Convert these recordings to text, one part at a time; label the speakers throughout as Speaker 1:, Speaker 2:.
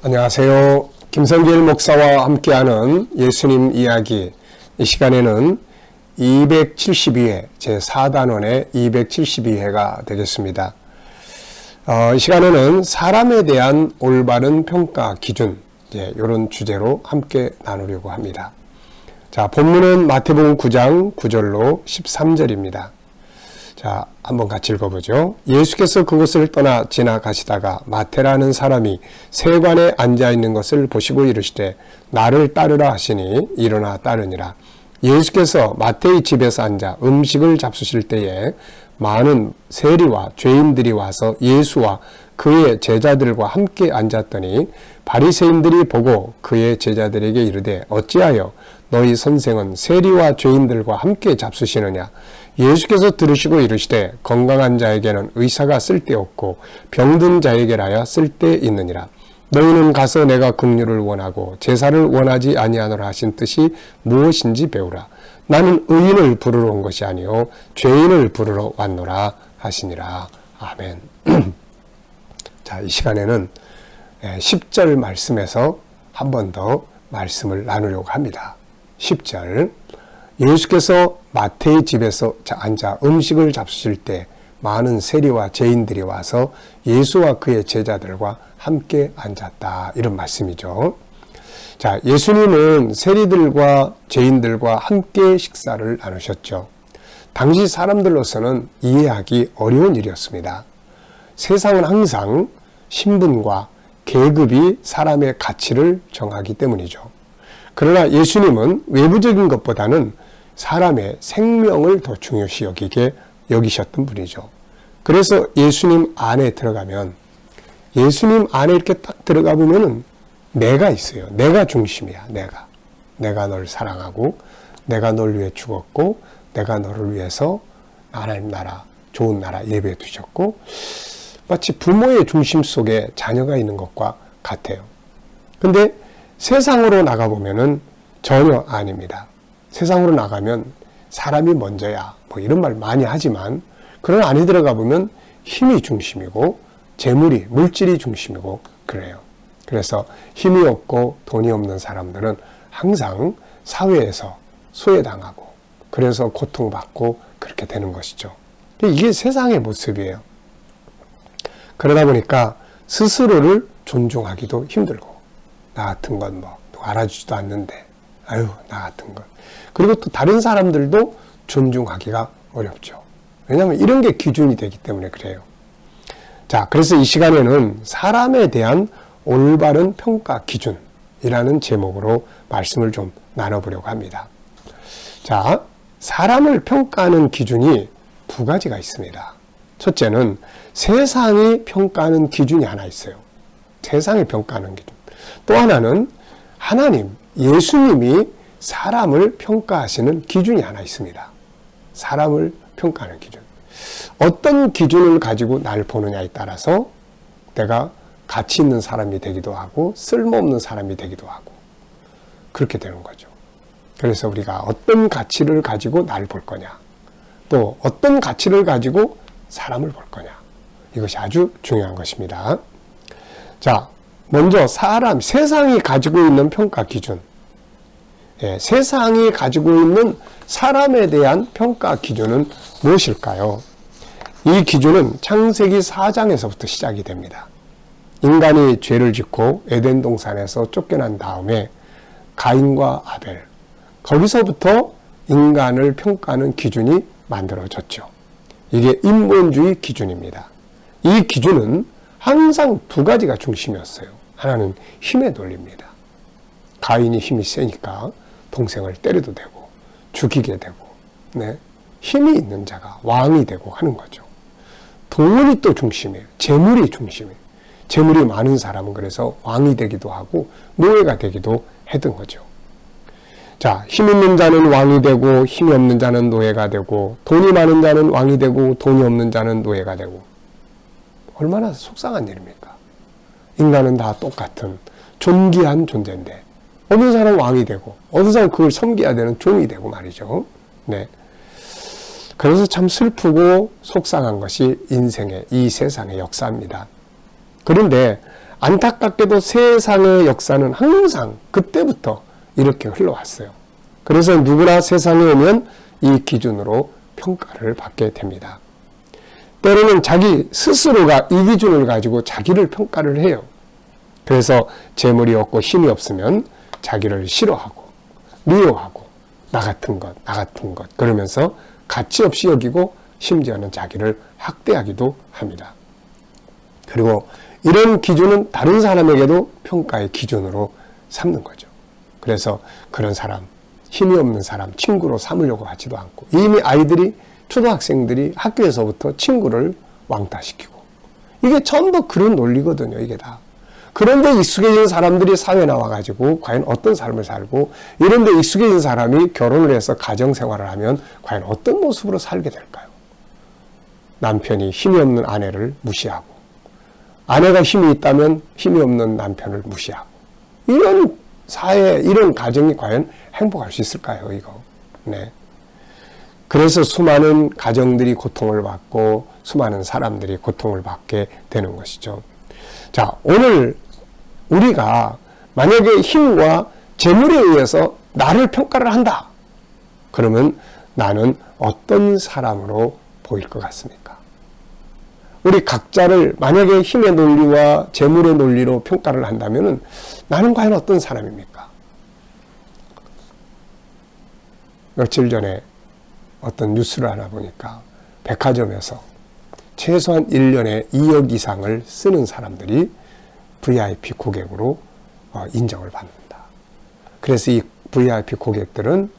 Speaker 1: 안녕하세요. 김성길 목사와 함께하는 예수님 이야기. 이 시간에는 272회 제4단원의 272회가 되겠습니다. 이 시간에는 사람에 대한 올바른 평가 기준, 이런 주제로 함께 나누려고 합니다. 자, 본문은 마태복음 9장 9절로 13절입니다. 자, 한번 같이 읽어보죠. 예수께서 그곳을 떠나 지나가시다가 마태라는 사람이 세관에 앉아있는 것을 보시고 이르시되 나를 따르라 하시니 일어나 따르니라. 예수께서 마태의 집에서 앉아 음식을 잡수실 때에 많은 세리와 죄인들이 와서 예수와 그의 제자들과 함께 앉았더니 바리새인들이 보고 그의 제자들에게 이르되 어찌하여 너희 선생은 세리와 죄인들과 함께 잡수시느냐. 예수께서 들으시고 이르시되 건강한 자에게는 의사가 쓸데없고 병든 자에게라야 쓸데있느니라. 너희는 가서 내가 긍휼을 원하고 제사를 원하지 아니하노라 하신 뜻이 무엇인지 배우라. 나는 의인을 부르러 온 것이 아니요 죄인을 부르러 왔노라 하시니라. 아멘. 자, 이 시간에는 10절 말씀에서 한 번 더 말씀을 나누려고 합니다. 10절. 예수께서 마태의 집에서 앉아 음식을 잡수실 때 많은 세리와 죄인들이 와서 예수와 그의 제자들과 함께 앉았다. 이런 말씀이죠. 자, 예수님은 세리들과 죄인들과 함께 식사를 나누셨죠. 당시 사람들로서는 이해하기 어려운 일이었습니다. 세상은 항상 신분과 계급이 사람의 가치를 정하기 때문이죠. 그러나 예수님은 외부적인 것보다는 사람의 생명을 더 중요시 여기셨던 분이죠. 그래서 예수님 안에 들어가면, 예수님 안에 이렇게 딱 들어가 보면은 내가 있어요. 내가 중심이야. 내가 널 사랑하고, 내가 널 위해 죽었고, 내가 너를 위해서 하나님 나라, 좋은 나라 예배해 두셨고, 마치 부모의 중심 속에 자녀가 있는 것과 같아요. 근데 세상으로 나가보면은 전혀 아닙니다. 세상으로 나가면 사람이 먼저야, 이런 말 많이 하지만, 그런 안에 들어가 보면 힘이 중심이고, 재물이, 물질이 중심이고, 그래요. 그래서 힘이 없고 돈이 없는 사람들은 항상 사회에서 소외당하고, 그래서 고통받고, 그렇게 되는 것이죠. 이게 세상의 모습이에요. 그러다 보니까 스스로를 존중하기도 힘들고, 나 같은 건 누가 알아주지도 않는데, 아유, 나 같은 건. 그리고 또 다른 사람들도 존중하기가 어렵죠. 왜냐하면 이런 게 기준이 되기 때문에 그래요. 자, 그래서 이 시간에는 사람에 대한 올바른 평가 기준이라는 제목으로 말씀을 좀 나눠보려고 합니다. 자, 사람을 평가하는 기준이 두 가지가 있습니다. 첫째는 세상이 평가하는 기준이 하나 있어요. 세상이 평가하는 기준. 또 하나는 하나님, 예수님이 사람을 평가하시는 기준이 하나 있습니다. 사람을 평가하는 기준. 어떤 기준을 가지고 날 보느냐에 따라서 내가 가치 있는 사람이 되기도 하고 쓸모없는 사람이 되기도 하고 그렇게 되는 거죠. 그래서 우리가 어떤 가치를 가지고 날 볼 거냐, 또 어떤 가치를 가지고 사람을 볼 거냐, 이것이 아주 중요한 것입니다. 자, 먼저 세상이 가지고 있는 평가 기준. 세상이 가지고 있는 사람에 대한 평가 기준은 무엇일까요? 이 기준은 창세기 4장에서부터 시작이 됩니다. 인간이 죄를 짓고 에덴 동산에서 쫓겨난 다음에 가인과 아벨, 거기서부터 인간을 평가하는 기준이 만들어졌죠. 이게 인본주의 기준입니다. 이 기준은 항상 두 가지가 중심이었어요. 하나는 힘의 논리입니다. 가인이 힘이 세니까 동생을 때려도 되고 죽이게 되고, 힘이 있는 자가 왕이 되고 하는 거죠. 돈이 또 중심이에요. 재물이 중심이에요. 재물이 많은 사람은 그래서 왕이 되기도 하고 노예가 되기도 했던 거죠. 자, 힘 있는 자는 왕이 되고 힘이 없는 자는 노예가 되고, 돈이 많은 자는 왕이 되고 돈이 없는 자는 노예가 되고, 얼마나 속상한 일입니까? 인간은 다 똑같은 존귀한 존재인데 어느 사람은 왕이 되고 어느 사람은 그걸 섬겨야 되는 종이 되고 말이죠. 그래서 참 슬프고 속상한 것이 인생의, 이 세상의 역사입니다. 그런데 안타깝게도 세상의 역사는 항상 그때부터 이렇게 흘러왔어요. 그래서 누구나 세상에 오면 이 기준으로 평가를 받게 됩니다. 때로는 자기 스스로가 이 기준을 가지고 자기를 평가를 해요. 그래서 재물이 없고 힘이 없으면 자기를 싫어하고 미워하고 나 같은 것 그러면서 가치 없이 여기고 심지어는 자기를 학대하기도 합니다. 그리고 이런 기준은 다른 사람에게도 평가의 기준으로 삼는 거죠. 그래서 그런 사람, 힘이 없는 사람 친구로 삼으려고 하지도 않고 이미 아이들이 초등학생들이 학교에서부터 친구를 왕따시키고 이게 전부 그런 논리거든요. 이게 다. 그런데 익숙해진 사람들이 사회에 나와가지고 과연 어떤 삶을 살고 이런데 익숙해진 사람이 결혼을 해서 가정생활을 하면 과연 어떤 모습으로 살게 될까요? 남편이 힘이 없는 아내를 무시하고 아내가 힘이 있다면 힘이 없는 남편을 무시하고 이런 사회, 이런 가정이 과연 행복할 수 있을까요? 이거. 네. 그래서 수많은 가정들이 고통을 받고 수많은 사람들이 고통을 받게 되는 것이죠. 자, 오늘 우리가 만약에 힘과 재물에 의해서 나를 평가를 한다. 그러면 나는 어떤 사람으로 보일 것 같습니까? 우리 각자를 만약에 힘의 논리와 재물의 논리로 평가를 한다면 나는 과연 어떤 사람입니까? 며칠 전에 어떤 뉴스를 하나 보니까 백화점에서 최소한 1년에 2억 이상을 쓰는 사람들이 VIP 고객으로 인정을 받는다. 그래서 이 VIP 고객들은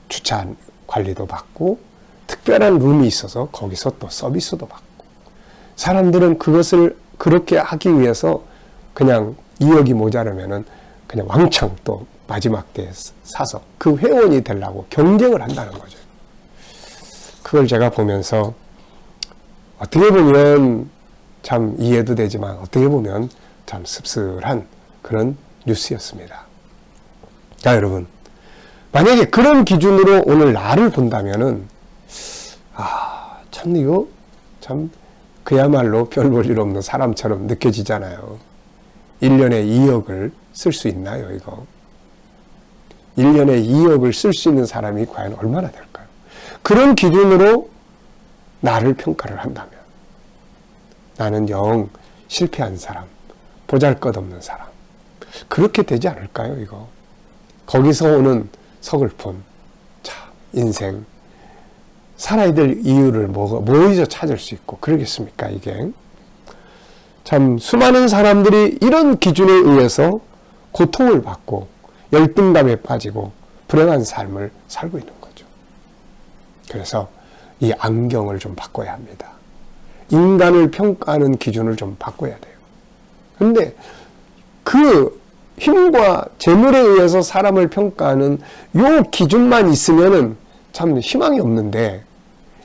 Speaker 1: 주차 관리도 받고 특별한 룸이 있어서 거기서 또 서비스도 받고 사람들은 그것을 그렇게 하기 위해서 그냥 2억이 모자르면은 그냥 왕창 또 마지막 때에 사서 그 회원이 되려고 경쟁을 한다는 거죠. 그걸 제가 보면서 어떻게 보면 참 이해도 되지만 어떻게 보면 참 씁쓸한 그런 뉴스였습니다. 자, 여러분. 만약에 그런 기준으로 오늘 나를 본다면은, 참 이거 참 그야말로 별 볼 일 없는 사람처럼 느껴지잖아요. 1년에 2억을 쓸 수 있나요, 이거? 1년에 2억을 쓸 수 있는 사람이 과연 얼마나 될까요? 그런 기준으로 나를 평가를 한다면 나는 영 실패한 사람, 보잘것없는 사람 그렇게 되지 않을까요, 이거? 거기서 오는 서글픔, 참 인생 살아야 될 이유를 뭐에서 찾을 수 있고 그러겠습니까, 이게? 참 수많은 사람들이 이런 기준에 의해서 고통을 받고 열등감에 빠지고 불행한 삶을 살고 있는 거죠. 그래서 이 안경을 좀 바꿔야 합니다. 인간을 평가하는 기준을 좀 바꿔야 돼요. 그런데 그 힘과 재물에 의해서 사람을 평가하는 요 기준만 있으면은 참 희망이 없는데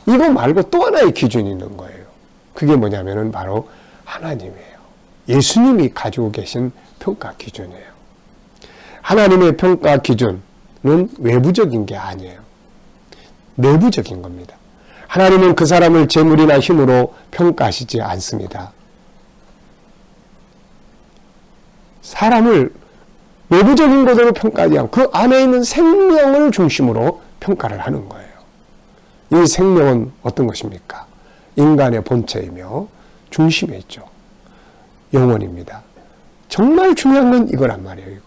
Speaker 1: 이거 말고 또 하나의 기준이 있는 거예요. 그게 뭐냐면은 바로 하나님이에요. 예수님이 가지고 계신 평가 기준이에요. 하나님의 평가 기준은 외부적인 게 아니에요. 내부적인 겁니다. 하나님은 그 사람을 재물이나 힘으로 평가하시지 않습니다. 사람을 외부적인 것으로 평가하지 않고 그 안에 있는 생명을 중심으로 평가를 하는 거예요. 이 생명은 어떤 것입니까? 인간의 본체이며 중심에 있죠. 영혼입니다. 정말 중요한 건 이거란 말이에요. 이거.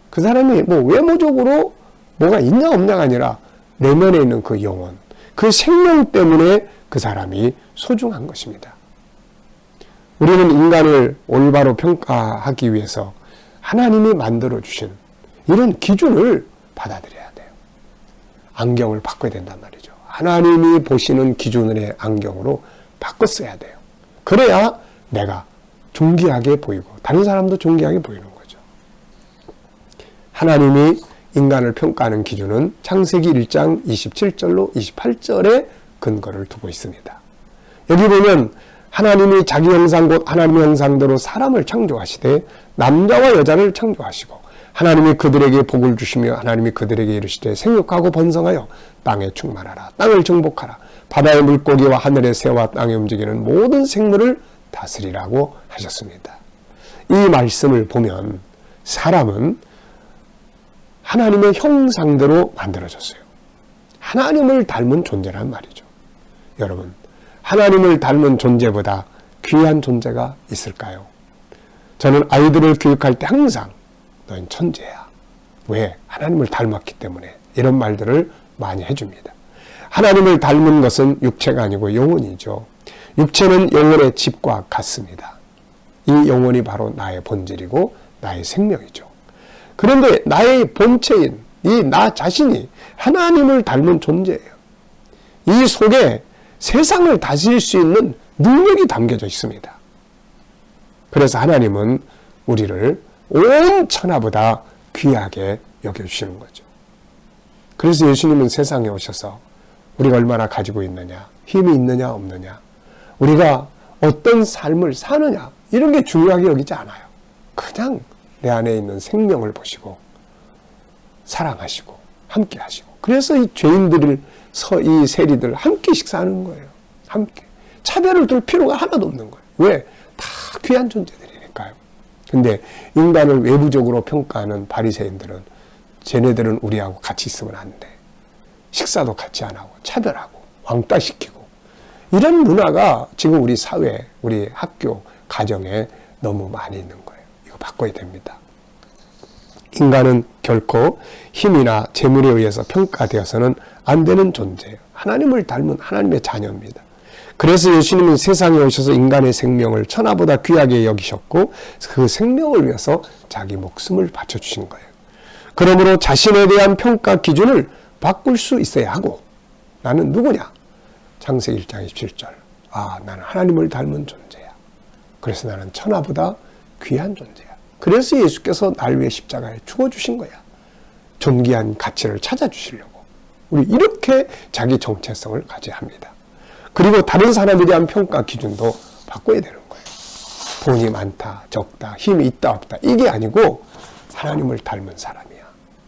Speaker 1: 그 사람이 뭐 외모적으로 뭐가 있냐 없냐가 아니라 내면에 있는 그 영혼, 그 생명 때문에 그 사람이 소중한 것입니다. 우리는 인간을 올바로 평가하기 위해서 하나님이 만들어주신 이런 기준을 받아들여야 돼요. 안경을 바꿔야 된단 말이죠. 하나님이 보시는 기준의 안경으로 바꿔 써야 돼요. 그래야 내가 존귀하게 보이고 다른 사람도 존귀하게 보이는 거죠. 하나님이 인간을 평가하는 기준은 창세기 1장 27절로 28절에 근거를 두고 있습니다. 여기 보면 하나님이 자기 형상 곧 하나님의 형상대로 사람을 창조하시되 남자와 여자를 창조하시고 하나님이 그들에게 복을 주시며 하나님이 그들에게 이르시되 생육하고 번성하여 땅에 충만하라. 땅을 정복하라. 바다의 물고기와 하늘의 새와 땅에 움직이는 모든 생물을 다스리라고 하셨습니다. 이 말씀을 보면 사람은 하나님의 형상대로 만들어졌어요. 하나님을 닮은 존재란 말이죠. 여러분, 하나님을 닮은 존재보다 귀한 존재가 있을까요? 저는 아이들을 교육할 때 항상 너희는 천재야. 왜? 하나님을 닮았기 때문에. 이런 말들을 많이 해줍니다. 하나님을 닮은 것은 육체가 아니고 영혼이죠. 육체는 영혼의 집과 같습니다. 이 영혼이 바로 나의 본질이고 나의 생명이죠. 그런데 나의 본체인 이 나 자신이 하나님을 닮은 존재예요. 이 속에 세상을 다스릴 수 있는 능력이 담겨져 있습니다. 그래서 하나님은 우리를 온 천하보다 귀하게 여겨주시는 거죠. 그래서 예수님은 세상에 오셔서 우리가 얼마나 가지고 있느냐, 힘이 있느냐 없느냐, 우리가 어떤 삶을 사느냐 이런 게 중요하게 여기지 않아요. 그냥 내 안에 있는 생명을 보시고 사랑하시고 함께 하시고, 그래서 이 죄인들을 이 세리들 함께 식사하는 거예요. 함께 차별을 둘 필요가 하나도 없는 거예요. 왜? 다 귀한 존재들이니까요. 근데 인간을 외부적으로 평가하는 바리새인들은 쟤네들은 우리하고 같이 있으면 안 돼, 식사도 같이 안 하고 차별하고 왕따시키고, 이런 문화가 지금 우리 사회, 우리 학교, 가정에 너무 많이 있는 거예요. 이거 바꿔야 됩니다. 인간은 결코 힘이나 재물에 의해서 평가되어서는 안 되는 존재예요. 하나님을 닮은 하나님의 자녀입니다. 그래서 예수님은 세상에 오셔서 인간의 생명을 천하보다 귀하게 여기셨고 그 생명을 위해서 자기 목숨을 바쳐주신 거예요. 그러므로 자신에 대한 평가 기준을 바꿀 수 있어야 하고, 나는 누구냐? 창세기 1장 27절. 나는 하나님을 닮은 존재야. 그래서 나는 천하보다 귀한 존재야. 그래서 예수께서 날 위해 십자가에 죽어주신 거야. 존귀한 가치를 찾아주시려고. 우리 이렇게 자기 정체성을 가져야 합니다. 그리고 다른 사람에 대한 평가 기준도 바꿔야 되는 거예요. 돈이 많다, 적다, 힘이 있다, 없다, 이게 아니고 하나님을 닮은 사람이야.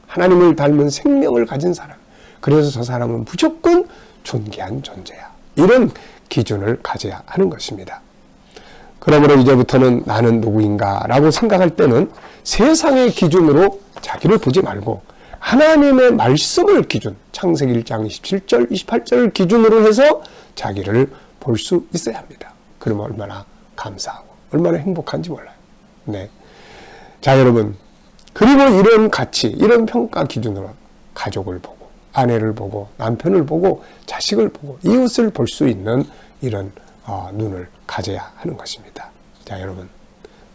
Speaker 1: 하나님을 닮은 생명을 가진 사람. 그래서 저 사람은 무조건 존귀한 존재야. 이런 기준을 가져야 하는 것입니다. 그러므로 이제부터는 나는 누구인가 라고 생각할 때는 세상의 기준으로 자기를 보지 말고 하나님의 말씀을 기준, 창세기 1장 27절, 28절을 기준으로 해서 자기를 볼 수 있어야 합니다. 그러면 얼마나 감사하고 얼마나 행복한지 몰라요. 네. 자, 여러분. 그리고 이런 가치, 이런 평가 기준으로 가족을 보고, 아내를 보고, 남편을 보고, 자식을 보고, 이웃을 볼 수 있는 이런 눈을 가져야 하는 것입니다. 자, 여러분.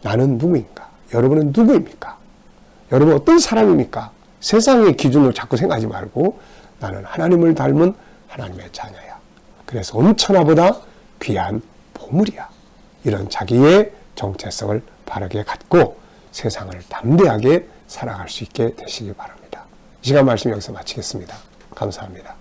Speaker 1: 나는 누구인가? 여러분은 누구입니까? 여러분 어떤 사람입니까? 세상의 기준으로 자꾸 생각하지 말고 나는 하나님을 닮은 하나님의 자녀야. 그래서 온 천하보다 귀한 보물이야. 이런 자기의 정체성을 바르게 갖고 세상을 담대하게 살아갈 수 있게 되시기 바랍니다. 이 시간 말씀 여기서 마치겠습니다. 감사합니다.